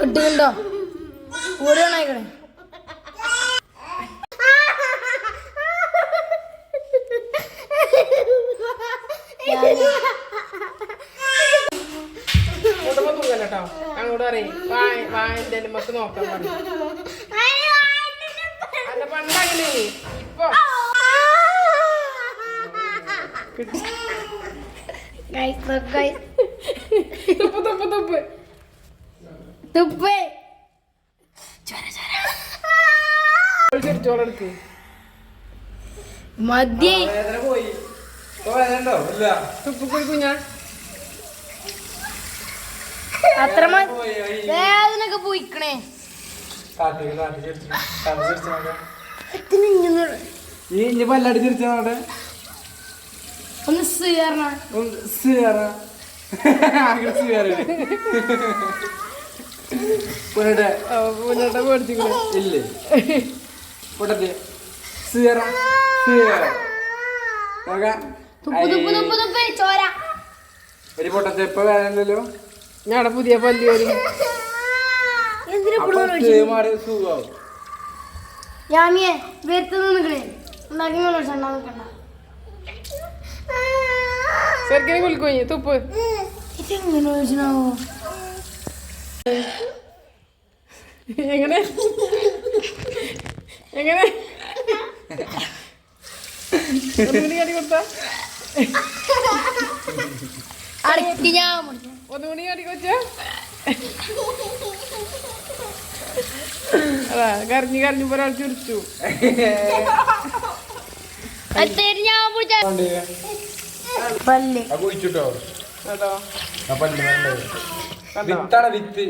ഇട്ടുണ്ടോ ഓടിയോണായിക്കണേ കേട്ടോ അങ്ങോട്ട് പറയും വായന്റെ നമുക്ക് നോക്കാൻ പറഞ്ഞു അല്ല പണ്ടങ്ങനെ ഇപ്പൊ തുപ്പ് തുപ്പ് തുപ്പ് തുപ്പേ ചോറെടുക്ക് മതി പോയി തുപ്പ് കുഴിക്കുഞ്ഞ അത്ര വേദനൊക്കെ പോയിക്കണേ ഇനി പല്ലടി തിരിച്ചോടെ ഒന്ന് സീറണ പുന്നട്ടെ പേടിച്ചിക്കണേ ഇല്ലേ പൊട്ടത്തെ സീറ ചോര ഒരു പൊട്ടത്തെ ഇപ്പൊ വേദനല്ലോ ഞങ്ങളുടെ പുതിയ പല്ലി വരും മാറി സുഖാവും ഞാമിയെ വേർത്ത് നിൽക്കണേ ഉണ്ടാക്കി നിൽക്കണ്ട ശരിക്കും കുളിക്കുഞ്ഞ് തുപ്പ് ഇതെങ്ങനെ ഒഴിച്ചാവോ എങ്ങനെ എങ്ങനെ ഒന്നുകൂടി കാട്ടി കൊടുത്ത അടക്കി ഞാൻ ഒന്നുകൂടി കാട്ടി കൊച്ചാ അതാ കരഞ്ഞു കരഞ്ഞപ്പോ ഒരാൾ ചിരിച്ചു പല്ല് കുഴിച്ചിട്ടോ അതോ വിത്താണ് വിത്ത്